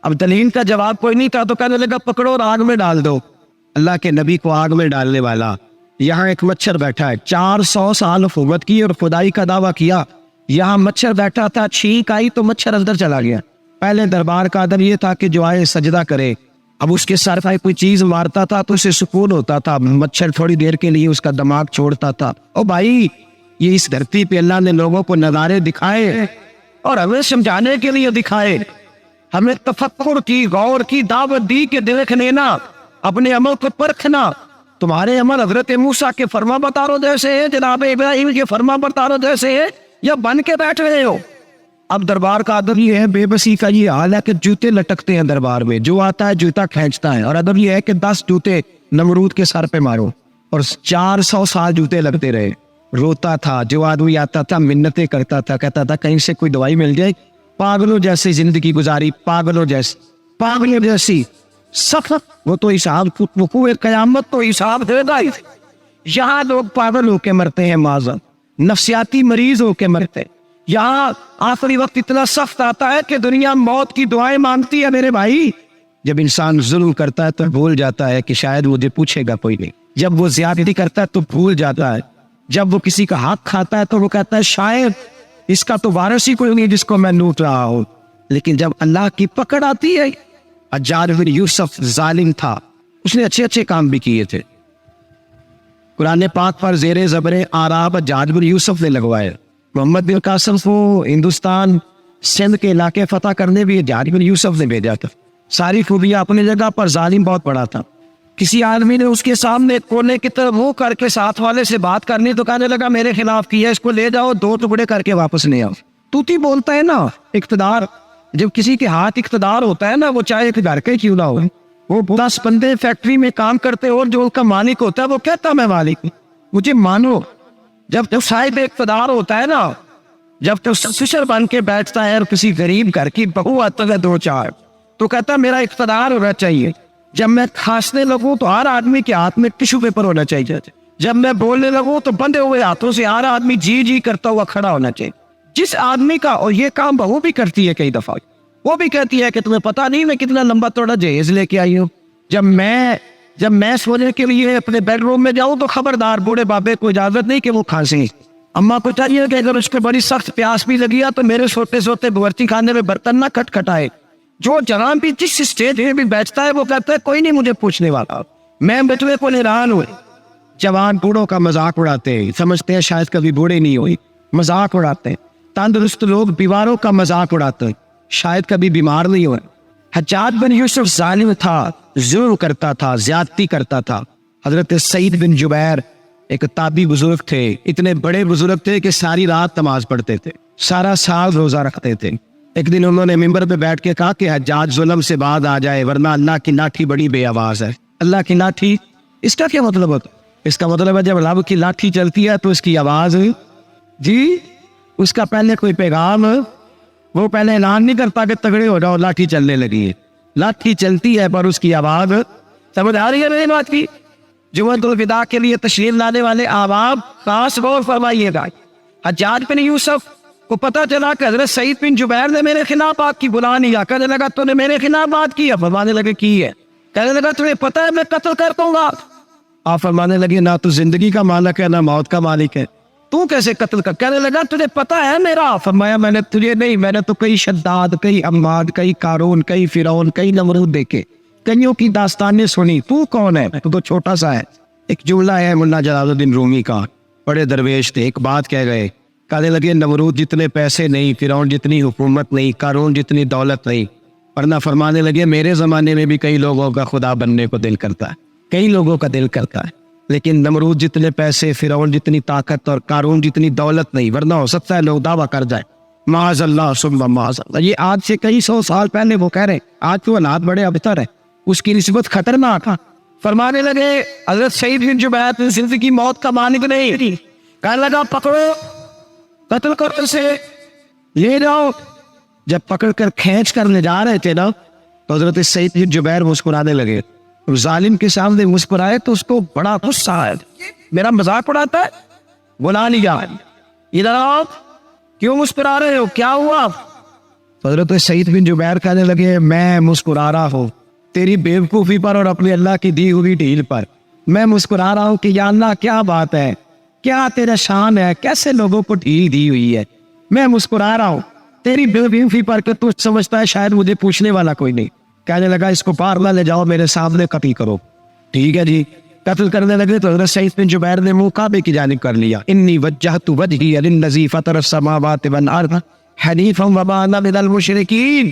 اب دلیل کا جواب کوئی نہیں تھا تو کہنے لگا پکڑو اور آگ میں ڈال دو. اللہ کے نبی کو آگ میں ڈالنے والا. یہاں ایک مچھر بیٹھا ہے, 400 سال حکومت کی اور خدائی کا دعویٰ کیا. یہاں مچھر بیٹھا تھا, چھینک آئی تو مچھر اندر چلا گیا. پہلے دربار کا ادب یہ تھا کہ جو آئے سجدہ کرے. اب اس کے سر پہ کوئی چیز مارتا تھا تو اسے سکون ہوتا تھا. مچھر تھوڑی دیر کے لیے اس کا دماغ چھوڑتا تھا. او بھائی, یہ اس دھرتی پہ اللہ نے لوگوں کو نظارے دکھائے اور ہمیں سمجھانے کے لیے دکھائے. ہمیں تفکر کی, غور کی دعوت دی کہ دیکھ لینا, اپنے عمل کو پرکھنا. تمہارے عمل حضرت موسیٰ کے فرما برداروں جیسے ہیں, جناب ابراہیم کے فرما برداروں جیسے ہیں, یا بن کے بیٹھ رہے ہو؟ اب دربار کا ادب یہ ہے, بے بسی کا یہ حال ہے کہ جوتے لٹکتے ہیں دربار میں. جو آتا ہے جوتا کھینچتا ہے. اور ادب یہ ہے کہ 10 جوتے نمرود کے سر پہ مارو. اور 400 سال جوتے لگتے رہے. روتا تھا, جو آدمی آتا تھا منتیں کرتا تھا, کہتا تھا کہیں سے کوئی دوائی مل جائے. پاگلوں جیسی زندگی گزاری, پاگلوں جیسی سخت. وہ تو حساب وقوع قیامت تو حساب دے گا. یہاں لوگ پاگل ہو کے مرتے ہیں, معذرت نفسیاتی مریض ہو کے مرتے. یہاں آخری وقت اتنا سخت آتا ہے کہ دنیا موت کی دعائیں مانگتی ہے. میرے بھائی, جب انسان ظلم کرتا ہے تو بھول جاتا ہے کہ شاید مجھے پوچھے گا کوئی نہیں. جب وہ زیادتی کرتا ہے تو بھول جاتا ہے. جب وہ کسی کا حق کھاتا ہے تو وہ کہتا ہے شاید اس کا تو وارث ہی کوئی نہیں جس کو میں لوٹ رہا ہوں. لیکن جب اللہ کی پکڑ آتی ہے, حجاج بن یوسف ظالم تھا, اس نے اچھے کام بھی کیے تھے. قرآن پاک پر زیر زبر آراب حجاج بن یوسف نے لگوائے. محمد بن قاسم کو ہندوستان سندھ کے علاقے فتح کرنے بھی حجاج بن یوسف نے بھیجا تھا. ساری خوبیاں اپنی جگہ پر, ظالم بہت بڑا تھا. کسی آدمی نے اس کے سامنے کونے کی طرف منہ کر کے ساتھ والے سے بات کرنی تو کہنے لگا میرے خلاف کیا, اس کو لے جاؤ 2 ٹکڑے کر کے واپس لے آؤ. توتی بولتا ہے نا اقتدار. جب کسی کے ہاتھ اقتدار ہوتا ہے نا, وہ چاہے ایک گھر کے کیوں نہ ہو, وہ 10 بندے فیکٹری میں کام کرتے اور جو ان کا مالک ہوتا ہے وہ کہتا میں مالک ہوں, مجھے مانو. جب صاحب اقتدار ہوتا ہے نا, جب تو سشر بن کے بیٹھتا ہے اور کسی غریب گھر کی بہو آتا ہے 2-4 تو کہتا میرا اقتدار ہونا چاہیے. جب میں کھانسنے لگوں تو ہر آدمی کے ہاتھ میں ٹشو پیپر ہونا چاہیے. جب میں بولنے لگوں تو بندے ہوئے ہاتھوں سے ہر آدمی جی کرتا ہوا کھڑا ہونا چاہیے. جس آدمی کا, اور یہ کام بہو بھی کرتی ہے کئی دفعہ, وہ بھی کہتی ہے کہ تمہیں پتا نہیں میں کتنا لمبا توڑا جہیز لے کے آئی ہوں. جب میں سونے کے لیے اپنے بیڈ روم میں جاؤں تو خبردار بوڑھے بابے کو اجازت نہیں کہ وہ کھانسے. اماں کو چاہیے کہ اگر اس کو بڑی سخت پیاس بھی لگی ہے تو میرے سوتے باورچی خانے میں برتن نہ کھٹکھٹائے. جو جہاں بھی جس اسٹیج میں بھی بیٹھتا ہے وہ کہتا ہے کوئی نہیں مجھے پوچھنے والا. میں بچوے کو حیران ہوئے. جوان بوڑھوں کا مذاق اڑاتے ہیں, سمجھتے ہیں شاید کبھی بوڑھے نہیں ہوئی, مذاق اڑاتے ہیں. تندرست لوگ بیماروں کا مذاق اڑاتے ہیں, شاید کبھی بیمار نہیں ہوئے. حجاج بن یوسف ظالم تھا, ظلم کرتا تھا, زیادتی کرتا تھا. حضرت سعید بن جبیر ایک تابعی بزرگ تھے, اتنے بڑے بزرگ تھے کہ ساری رات نماز پڑھتے تھے, سارا سال روزہ رکھتے تھے. ایک دن انہوں نے ممبر پہ بیٹھ کے کہا کہ حجاج ظلم سے باز آ جائے ورنہ اللہ کی لاٹھی بڑی بے آواز ہے. اللہ کی لاٹھی, اس کا کیا مطلب ہوتا ہے؟ اس کا مطلب ہے جب رب کی لاٹھی چلتی ہے تو اس کی آواز, جی اس کا پہلے کوئی پیغام, وہ پہلے اعلان نہیں کرتا کہ تگڑے ہو جاؤ لاٹھی چلنے لگی ہے. لاٹھی چلتی ہے پر اس کی آواز, سمجھ آ رہی ہے میری بات کی؟ جمعۃ الوداع کے لیے تشریف لانے والے احباب خاص غور فرمائیے گا. حجاج بن یوسف کو پتا چلا کہ حضرت سعید بن جبیر نے میرے خلاف بات کی, بلا نہیں. کہنے لگا تو نے میرے خلاف بات کی؟ فرمانے لگے کی ہے. کہنے لگا تمہیں پتا ہے میں قتل کر دوں گا. آپ فرمانے لگے نہ تو زندگی کا مالک ہے نہ موت کا مالک ہے, تو کیسے قتل کر؟ کہنے لگا تجھے پتا ہے میرا. فرمایا میں نے تجھے نہیں, میں نے تو کئی شداد, کئی عماد, کئی قارون, کئی فرعون, کئی نمرود دیکھے, کئیوں کی داستانیں سنی. تو کون ہے؟ تو چھوٹا سا ہے. ایک جملہ ہے مولانا جلال الدین رومی کا, بڑے درویش تھے, ایک بات کہہ گئے. کہنے لگے نمرود جتنے پیسے نہیں, فرعون جتنی حکومت نہیں, قارون جتنی دولت نہیں, ورنہ فرمانے لگے میرے زمانے میں بھی کئی لوگوں کا خدا بننے کو دل کرتا ہے, کئی لوگوں کا دل کرتا ہے, لیکن نمرود جتنے پیسے, فرعون جتنی طاقت اور قارون جتنی دولت نہیں, ورنہ ہو سکتا ہے لوگ دعویٰ کر جائیں معاذ اللہ ثم معاذ اللہ. یہ آج سے کئی 100 سال پہلے وہ کہہ رہے, آج تو حالات بڑے ابتر ہے, اس کی نسبت خطرناک. فرمانے لگے حضرت سعید بن جبیر زندگی موت کا مالک نہیں. کہنے لگا پکڑو, قتل کر سے لے جاؤ. جب پکڑ کر کھینچ کر لے جا رہے تھے نا تو حضرت سعید بن جبیر مسکرانے لگے. ظالم کے سامنے مسکرائے تو اس کو بڑا غصہ آیا, میرا مذاق اڑاتا ہے. بلا لیا, ادھر آپ کیوں مسکرا رہے ہو, کیا ہوا؟ تو حضرت سعید بن جبیر کہنے لگے میں مسکرا رہا ہوں تیری بیوقوفی پر اور اپنے اللہ کی دی ہوئی ڈھیل پر. میں مسکرا رہا ہوں کہ یا اللہ کیا بات ہے, کیا تیرا شان ہے, کیسے لوگوں کو ڈھیل دی ہوئی ہے. میں مسکرا رہا ہوں تیری بیوقوفی پر کہ تو سمجھتا ہے شاید مجھے پوچھنے والا کوئی نہیں. کہنے لگا اس کو باہر نہ لے جاؤ, میرے سامنے قتل کرو. ٹھیک ہے جی, قتل کرنے لگے تو حضرت سعید بن جبیر نے منہ کعبے کی جانب کر لیا. انی وجہت وجہی للذی فطر السماوات والارض حنیفا وما انا من المشرکین.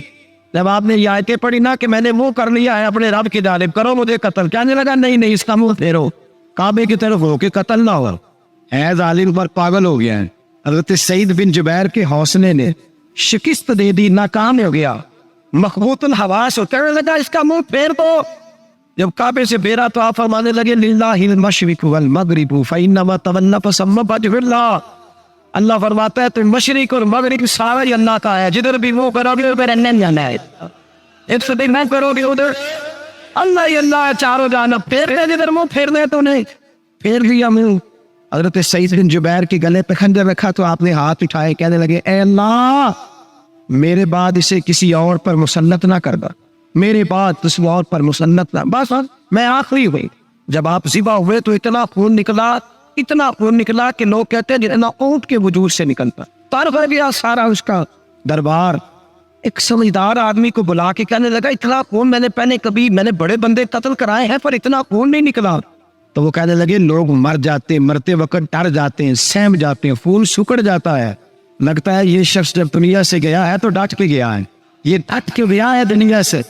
جب آپ نے یہ آیتیں پڑھی نا کہ میں نے منہ کر لیا ہے اپنے رب کی جانب, کرو مجھے قتل. کہنے لگا نہیں نہیں, اس کا منہ پھیرو, کعبے کی طرف ہو کے قتل نہ ہو. ہے ظالم پر پاگل ہو گیا ہے. حضرت سعید بن جبیر کے حوصلے نے شکست دے دی, ناکام ہو گیا, مخبوط الحواس ہوتا ہے. لگا اس کا منہ پھیر دو. جب کعبے سے پھیرا تو آپ فرمانے لگے للہ المشرق والمغرب فانما تولى فثم وجه اللہ. اللہ فرماتا ہے تو مشرق اور مغرب سارا ہی اللہ کا ہے, جدھر بھی منہ کرو گے ادھر نہیں جانا ہے, ایک سے بھی منہ کرو گے ادھر اللہ ہی اللہ ہے چاروں جانب. پھیر دے جدھر منہ پھیرنے تو نہیں پھیر لیا منہ. حضرت سعید بن جبیر کے گلے پہ خنجر رکھا تو آپ نے ہاتھ اٹھائے, کہنے لگے اے اللہ میرے بعد اسے کسی اور پر مسلط نہ کر دا, میرے بعد کسی اور پر مسلط نہ. بس میں آخری ہوئی. جب آپ ذبح ہوئے تو اتنا خون نکلا کہ لوگ کہتے ہیں جتنا اونٹ کے وجود سے نکلتا. تر ہو گیا سارا اس کا دربار. ایک سمجھدار آدمی کو بلا کے کہنے لگا اتنا خون میں نے بڑے بندے قتل کرائے ہیں پر اتنا خون نہیں نکلا. تو وہ کہنے لگے لوگ مر جاتے ہیں, مرتے وقت ڈر جاتے ہیں, سہم جاتے ہیں, خون سکڑ جاتا ہے. لگتا ہے یہ شخص جب دنیا سے گیا ہے تو ڈٹ کے گیا ہے, یہ ڈٹ کے گیا ہے دنیا سے.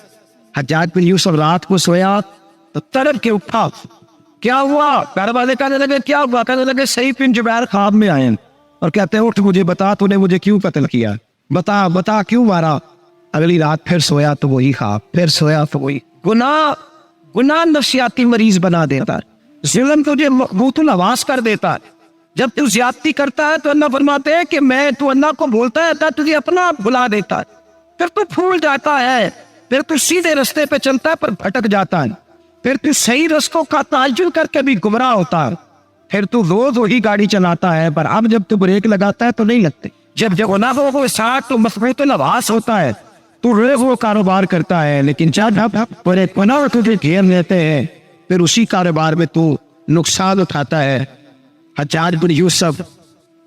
حجاج بن یوسف رات کو سویا تو تڑپ کے اٹھا. کیا ہوا؟ گھر والے کہنے لگے کیا ہوا؟ کہنے لگے سعید بن جبیر خواب میں آئے اور کہتے ہیں اٹھ مجھے بتا تو نے مجھے کیوں قتل کیا, بتا کیوں مارا. اگلی رات پھر سویا تو وہی خواب, پھر سویا تو وہی. گناہ نفسیاتی مریض بنا دیتا ہے, ظلم تجھے مقبوط الحواس کر دیتا ہے. جب تو زیادتی کرتا ہے تو اللہ فرماتے ہیں کہ تو اللہ کو بولتا ہے تو تجھے اپنا بلا دیتا ہے. پھر تو پھول جاتا ہے, پھر تو سیدھے رستے پہ چلتا ہے پر بھٹک جاتا ہے, پھر تو صحیح رستوں کا تعجب کر کے بھی گمراہ ہوتا ہے. پھر تو روز وہی گاڑی چلاتا ہے پر اب جب تو بریک لگاتا ہے تو نہیں لگتے. جب گناہوں کو ساتھ تو مخبوط الحواس ہوتا ہے, تو روز وہ کاروبار کرتا ہے, لیکن جب بڑے گناہ تجھے گھیر لیتے ہیں پھر اسی کاروبار میں تو نقصان اٹھاتا ہے. حجاج بن یوسف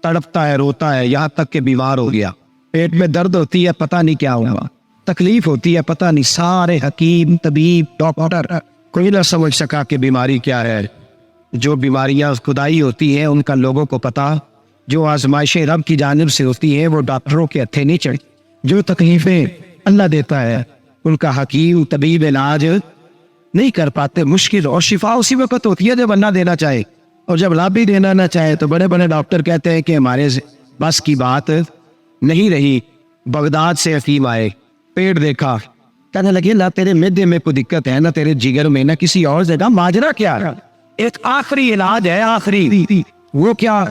تڑپتا ہے, روتا ہے, یہاں تک کہ بیمار ہو گیا. پیٹ میں درد ہوتی ہے, پتہ نہیں کیا ہوا, تکلیف ہوتی ہے, پتہ نہیں. سارے حکیم, طبیب, ڈاکٹر کوئی نہ سمجھ سکا کہ بیماری کیا ہے. جو بیماریاں خدائی ہوتی ہیں ان کا لوگوں کو پتا, جو آزمائشیں رب کی جانب سے ہوتی ہیں وہ ڈاکٹروں کے ہتھے نہیں چڑھ. جو تکلیفیں اللہ دیتا ہے ان کا حکیم طبیب علاج نہیں کر پاتے. مشکل اور شفا اسی وقت ہوتی ہے جب اللہ دینا چاہے, اور جب اللہ بھی دینا نہ چاہے تو بڑے بڑے ڈاکٹر کہتے ہیں کہ ہمارے بس کی بات نہیں رہی. بغداد سے حکیم آئے, پیٹ دیکھا, کہنے لگے نہ تیرے معدے میں کوئی دقت ہے, نہ تیرے جگر میں, نہ کسی اور جگہ, ماجرا کیا ہے؟ ایک آخری علاج ہے, آخری. وہ کیا؟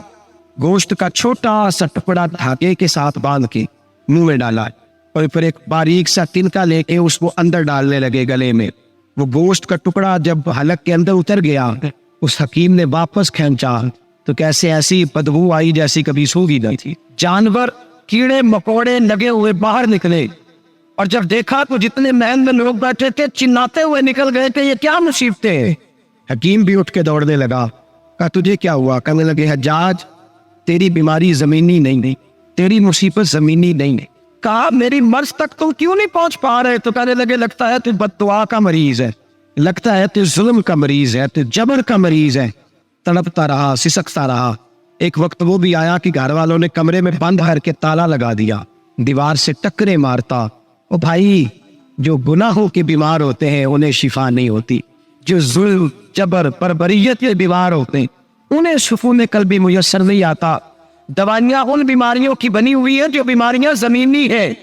گوشت کا چھوٹا سا ٹکڑا دھاگے کے ساتھ باندھ کے منہ میں ڈالا اور پھر ایک باریک سا تنکا لے کے اس کو اندر ڈالنے لگے گلے میں. وہ گوشت کا ٹکڑا جب حلق کے اندر اتر گیا, اس حکیم نے واپس کھینچا تو کیسے ایسی بدبو آئی جیسی کبھی سوگی نہ تھی. جانور, کیڑے مکوڑے لگے ہوئے باہر نکلے, اور جب دیکھا تو جتنے محل میں لوگ بیٹھے تھے چناتے ہوئے نکل گئے کہ یہ کیا مصیبتیں ہیں. حکیم بھی اٹھ کے دوڑنے لگا. کہا تجھے کیا ہوا؟ کہنے لگے حجاج تیری بیماری زمینی نہیں, تیری مصیبت زمینی نہیں. کہا میری مرض تک تم کیوں نہیں پہنچ پا رہے؟ تو کہنے لگے لگتا ہے تو بد دعا کا مریض ہے, لگتا ہے تو ظلم کا مریض ہے, تو جبر کا مریض ہے. تڑپتا رہا, سسکتا رہا. ایک وقت وہ بھی آیا کہ گھر والوں نے کمرے میں بند کر کے تالا لگا دیا, دیوار سے ٹکرے مارتا. او بھائی, جو گناہوں کے بیمار ہوتے ہیں انہیں شفا نہیں ہوتی, جو ظلم, جبر, بربریت کے بیمار ہوتے ہیں انہیں سکون قلبی میسر نہیں آتا. دوائیاں ان بیماریوں کی بنی ہوئی ہیں جو بیماریاں زمینی ہیں,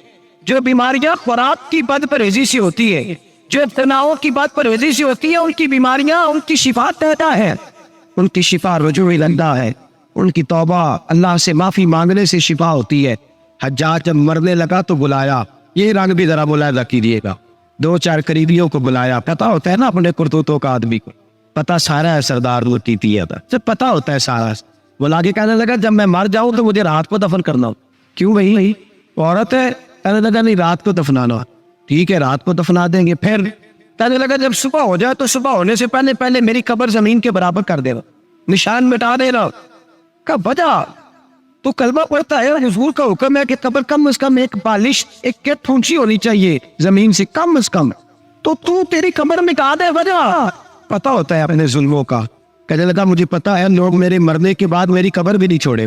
جو بیماریاں خوراک کی بد پرہیزی سے ہوتی ہے, جو تناؤ کی بد پرہیزی سے ہوتی ہے, ان کی بیماریاں, ان کی شفا طے ہے, ان کی شفا رجوع اللہ ہے, ان کی توبہ اللہ سے معافی مانگنے سے شفا ہوتی ہے. حجاج جب مرنے لگا تو بلایا, یہ رنگ بھی ذرا ملاحظہ کیجیے گا, 2-4 قریبیوں کو بلایا. پتا ہوتا ہے نا اپنے کرتوتوں کا آدمی کو, پتا سارا ہے سردار روٹی تھی جب پتا ہوتا ہے سارا. بلا کے کہنے لگا جب میں مر جاؤں تو مجھے رات کو دفن کرنا ہو. کیوں بھائی؟ عورت ہے, کہنے لگا نہیں رات کو دفنانا. ٹھیک ہے رات کو دفنا دیں گے. پھر کہنے لگا جب صبح ہو جائے تو صبح ہونے سے پہلے پہلے میری قبر زمین کے برابر کر دینا, نشان مٹا دینا. کہا وجہ تو کلمہ پڑھتا ہے, حضور کا حکم ہے کہ قبر کم از کم ایک بالش ایک کت اونچی ہونی چاہیے زمین سے کم از کم, تو تیری قبر مٹا دے. وجہ پتا ہوتا ہے اپنے ظلموں کا. کہنے لگا مجھے پتا ہے لوگ میرے مرنے کے بعد میری قبر بھی نہیں چھوڑے.